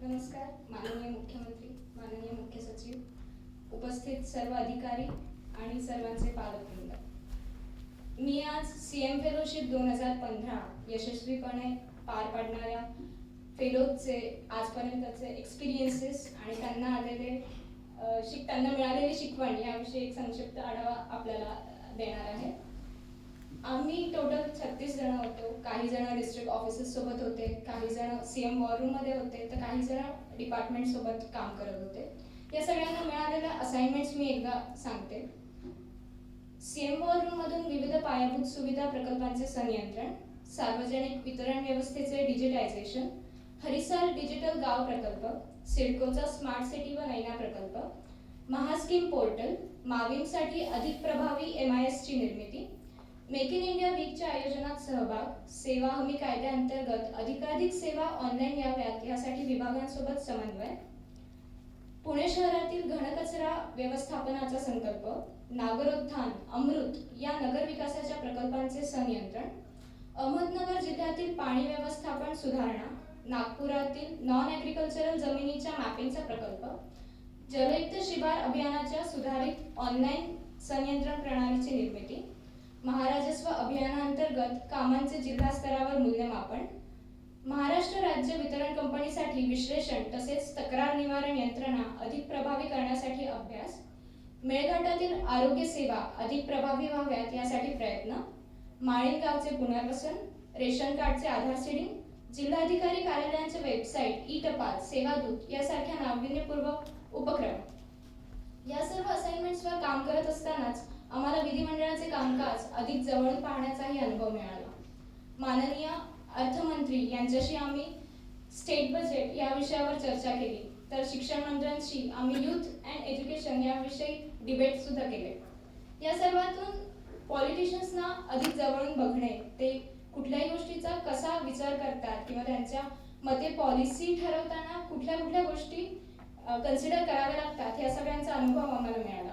नमस्कार. माननीय मुख्यमंत्री, माननीय मुख्य सचिव, उपस्थित सर्व अधिकारी आणि सर्वांचे पालकवृंद. मी आज CM फेलोशिप 2015 यशस्वीपणे पार पाडणाऱ्या फेलोजचे आजपर्यंतचे एक्सपिरियन्सेस आणि त्यांना मिळालेली शिकवण याविषयी एक संक्षिप्त आढावा आपल्याला देणार आहे. आम्ही टोटल 36 जण होतो. काही जण डिस्ट्रिक्ट ऑफिसर्स सोबत होते, काही जण CM वॉर रूम मध्ये होते, तर काही जण डिपार्टमेंट सोबत काम करत होते. या सगळ्यांना मिळालेल्या असाइनमेंट्स मी एकदा सांगते. CM वॉर रूम मधून विविध पायाभूत सुविधा प्रकल्पांचे संनियंत्रण, सार्वजनिक वितरण व्यवस्थेचे डिजिटायझेशन, हरिसाल डिजिटल गाव प्रकल्प, सिडकोचा स्मार्ट सिटी व नैना प्रकल्प, महास्कीम पोर्टल, माविमसाठी अधिक प्रभावी MIS ची निर्मिती, मेक इन इंडिया वीकच्या आयोजनात सहभाग, सेवा हमी कायद्याअंतर्गत अधिकाधिक सेवा ऑनलाईन याव्यात यासाठी विभागांसोबत समन्वय, पुणे शहरातील घनकचरा व्यवस्थापनाचा संकल्प, नागरोत्थान, अमृत या नगर विकासाच्या प्रकल्पांचे संनियंत्रण, अहमदनगर जिल्ह्यातील पाणी व्यवस्थापन सुधारणा, नागपुरातील नॉन ॲग्रिकल्चरल जमिनीच्या मॅपिंगचा प्रकल्प, जलयुक्त शिवार अभियानाच्या सुधारित ऑनलाईन संनियंत्रण प्रणालीची निर्मिती, महाराजस्व अभियानांतर्गत कामांचे जिल्हा स्तरावर मूल्यमापन, महाराष्ट्र राज्य वितरण कंपनीसाठी विश्लेषण तसेच तक्रार निवारण यंत्रणा अधिक प्रभावी करण्यासाठी अभ्यास, मेळघाटातील आरोग्य सेवा अधिक प्रभावी व्हाव्यात यासाठी प्रयत्न, माळीण गावचे पुनर्वसन, रेशन कार्डचे आधार सीडिंग, जिल्हाधिकारी कार्यालयांचे वेबसाईट, ई-टपाल, सेवादूत यासारख्या नाविन्यपूर्वक उपक्रम. या सर्व असाइनमेंट्सवर काम करत असतानाच आम्हाला विधिमंडळाचे कामकाज अधिक जवळून पाहण्याचाही अनुभव मिळाला. माननीय अर्थमंत्री यांच्याशी आम्ही स्टेट बजेट या विषयावर चर्चा केली, तर शिक्षण मंत्र्यांशी आम्ही यूथ अँड एज्युकेशन याविषयी डिबेट सुद्धा केले. या सर्वातून पॉलिटिशियन्सना अधिक जवळून बघणे, ते कुठल्याही गोष्टीचा कसा विचार करतात किंवा त्यांच्या मते पॉलिसी ठरवताना कुठल्या कुठल्या गोष्टी कन्सिडर कराव्या लागतात, या सगळ्यांचा अनुभव आम्हाला मिळाला.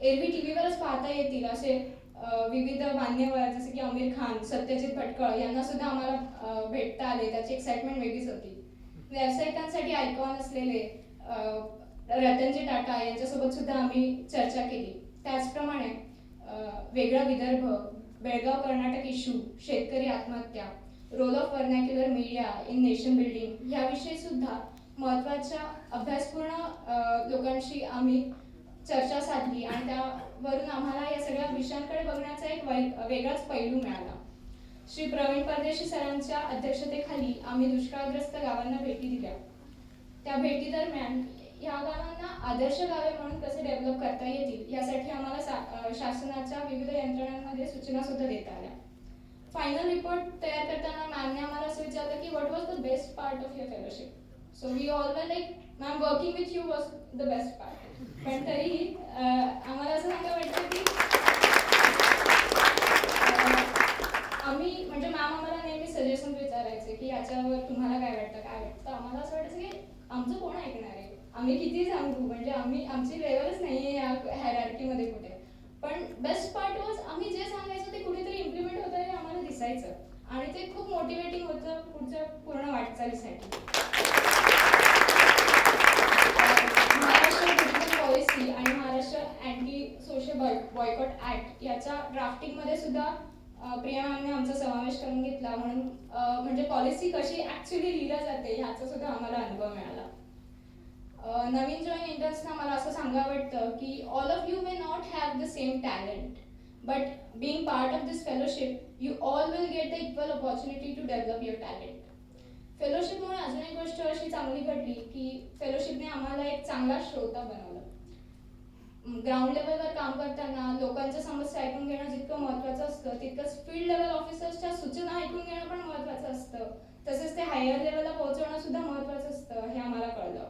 एरवी टीव्हीवरच पाहता येतील असे विविध मान्यवर जसे की आमिर खान, सत्यजित भटकळ यांना सुद्धा आम्हाला भेटता आले. त्याची एक्साइटमेंट वेगळीच होती. व्यावसायिकांसाठी आयकॉन असलेले रतनजी टाटा यांच्यासोबत सुद्धा आम्ही चर्चा केली. त्याचप्रमाणे वेगळा विदर्भ, बेळगाव कर्नाटक इश्यू, शेतकरी आत्महत्या, role of vernacular media in nation building याविषयी सुद्धा महत्त्वाच्या अभ्यासपूर्ण लोकांशी आम्ही चर्चा साधली आणि त्यावरून आम्हाला या सगळ्या विषयांकडे बघण्याचा एक वेगळाच पैलू मिळाला. श्री प्रवीण परदेशी सरांच्या अध्यक्षतेखाली आम्ही दुष्काळग्रस्त गावांना भेटी दिल्या. त्या भेटी दरम्यान या गावांना आदर्श गावे म्हणून कसे डेव्हलप करता येतील यासाठी आम्हाला शासनाच्या विविध यंत्रणांमध्ये सूचना सुद्धा देता आल्या. फायनल रिपोर्ट तयार करताना मॅमने आम्हाला असं विचारलं की what was the best part of your fellowship. So we all were like ma'am working with you was the best part. पण तरीही आम्हाला असं सांगा वाटतं की आम्ही म्हणजे मॅम आम्हाला नेहमी सजेशन विचारायचे की याच्यावर तुम्हाला काय वाटतं. तर आम्हाला असं वाटायचं की आमचं कोण ऐकणार आहे, आम्ही किती सांगू, म्हणजे आमची लेवलच नाही आहे या हायरार्कीमध्ये कुठे. पण बेस्ट पार्ट वॉज आम्ही जे सांगायचं ते कुठेतरी इम्प्लिमेंट होतं हे आम्हाला दिसायचं आणि ते खूप मोटिवेटिंग होतं पुढच्या पूर्ण वाटचालीसाठी. पॉलिसी आणि Maharashtra anti social boycott act याच्या ड्राफ्टिंगमध्ये सुद्धा प्रिया मॅमने आमचा समावेश करून घेतला. म्हणून म्हणजे पॉलिसी कशी ऍक्च्युली लिहिल्या जाते ह्याचा सुद्धा आम्हाला अनुभव मिळाला. नवीन जॉईन इंटर्न्सना मला असं सांगावं वाटतं की all of you may not have the same talent, but being part of this fellowship you all will get the equal opportunity to develop your talent. फेलोशिपमुळे अजून एक गोष्ट अशी चांगली घडली की फेलोशिपने आम्हाला एक चांगला श्रोता बनवलं. ग्राउंड लेवलवर काम करताना लोकांच्या समस्या ऐकून घेणं जितकं महत्त्वाचं असतं, तितकंच फील्ड लेवल ऑफिसर्सच्या सूचना ऐकून घेणं पण महत्त्वाचं असतं. तसेच ते हायर लेवलला पोहोचवणं सुद्धा महत्त्वाचं असतं हे आम्हाला कळलं.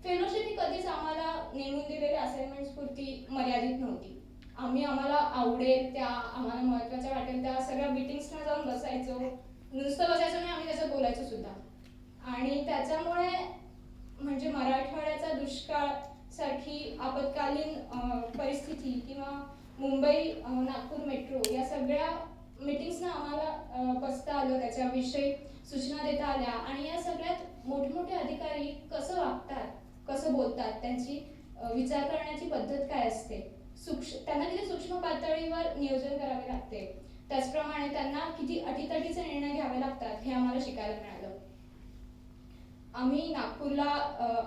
फेलोशिप ही कधीच आम्हाला नेमून दिलेल्या असाइनमेंट्स पुरती मर्यादित नव्हती. आम्हाला आवडेल त्या, आम्हाला महत्त्वाच्या वाटेल त्या सगळ्या मीटिंग्सना जाऊन बसायचो. नुसतं बसायचं नाही, आम्ही त्याच्यात बोलायचो सुद्धा. आणि त्याच्यामुळे म्हणजे मराठवाड्याचा दुष्काळ सारखी आपत्कालीन परिस्थिती किंवा मुंबई नागपूर मेट्रो या सगळ्या मीटिंग्सना आम्हाला बसता आलं, त्याच्याविषयी सूचना देता आल्या आणि या सगळ्यात मोठमोठे अधिकारी कसं वागतात, कसं बोलतात, त्यांची विचार करण्याची पद्धत काय असते, त्यांना किती सूक्ष्म पातळीवर नियोजन करावे लागते, त्याचप्रमाणे त्यांना किती अटीतटीचे निर्णय घ्यावे लागतात हे आम्हाला शिकायला मिळालं. आम्ही नागपूरला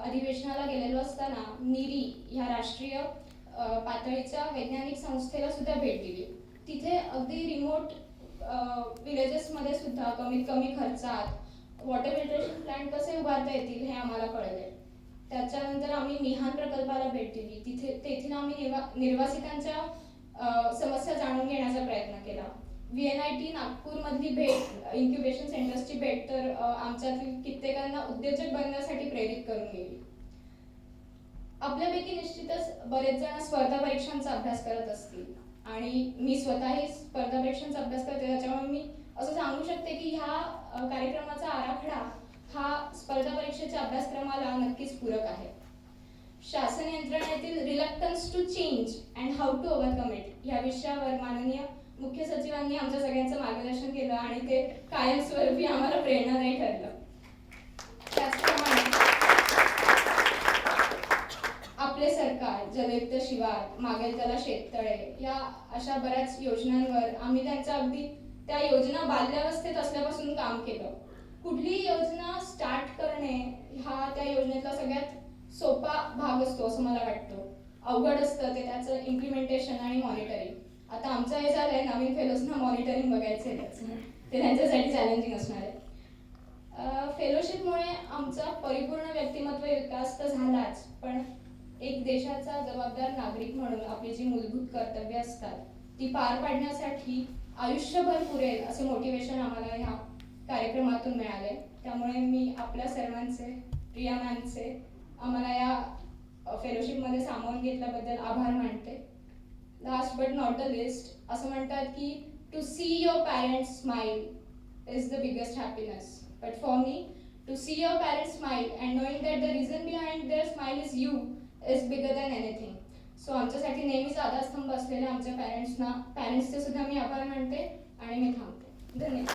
अधिवेशनाला गेलेलो असताना नीरी ह्या राष्ट्रीय पातळीच्या वैज्ञानिक संस्थेला सुद्धा भेट दिली. तिथे अगदी रिमोट विलेजेसमध्ये सुद्धा कमीत कमी खर्चात वॉटर फिल्ट्रेशन प्लांट कसे उभारता येतील हे आम्हाला कळले. त्याच्यानंतर आम्ही मिहान प्रकल्पाला भेट दिली. तेथील आम्ही निर्वासितांच्या समस्या जाणून घेण्याचा प्रयत्न केला. VNIT नागपूरमधली भेट, इन्क्युबेशन सेंटर्सची भेट तर आमच्यातील कित्येकांना उद्योजक बनण्यासाठी प्रेरित करून गेली. आपल्यापैकी निश्चितच बरेच जण स्पर्धा परीक्षांचा अभ्यास करत असतील आणि मी स्वतःही स्पर्धा परीक्षांचा अभ्यास करते, त्याच्यामुळे मी असं सांगू शकते की ह्या कार्यक्रमाचा आराखडा हा स्पर्धा परीक्षेच्या अभ्यासक्रमाला नक्कीच पूरक आहे. शासन यंत्रणेतील reluctance to change and how to overcome it या विषयावर माननीय मुख्य सचिवांनी आमच्या सगळ्यांचं मार्गदर्शन केलं आणि ते कायमस्वरूपी आम्हाला प्रेरणादायी ठरलं. त्याचप्रमाणे आपले सरकार, जलयुक्त शिवार, मागेल त्याला शेततळे या अशा बऱ्याच योजनांवर आम्ही त्या योजना बाल्यावस्थेत असल्यापासून काम केलं. कुठलीही योजना स्टार्ट करणे हा त्या योजनेतला सगळ्यात सोपा भाग असतो असं मला वाटतं. अवघड असतं ते त्याचं इम्प्लिमेंटेशन आणि मॉनिटरिंग. आता आमचं हे झालंय, नवीन फेलोजना मॉनिटरिंग बघायचंय त्याचं, ते त्यांच्यासाठी चॅलेंजिंग असणार आहे. फेलोशिपमुळे आमचा परिपूर्ण व्यक्तिमत्व विकास तर झालाच, पण एक देशाचा जबाबदार नागरिक म्हणून आपली जी मूलभूत कर्तव्य असतात ती पार पाडण्यासाठी आयुष्यभर पुरेल असे मोटिवेशन आम्हाला ह्या कार्यक्रमातून मिळाले. त्यामुळे मी आपल्या सर्वांचे, प्रिया मॅमचे आम्हाला या फेलोशिपमध्ये सामावून घेतल्याबद्दल आभार मानते. Last but not the least, असं म्हणतात की to see your parents smile is the biggest happiness, but for me to see your parents smile and knowing that the reason behind their smile is you is bigger than anything. So आमच्यासाठी नेहमीच आधारस्तंभ असलेल्या आमच्या पॅरेंट्सचे सुद्धा मी आभार मानते आणि मी थांबते. धन्यवाद.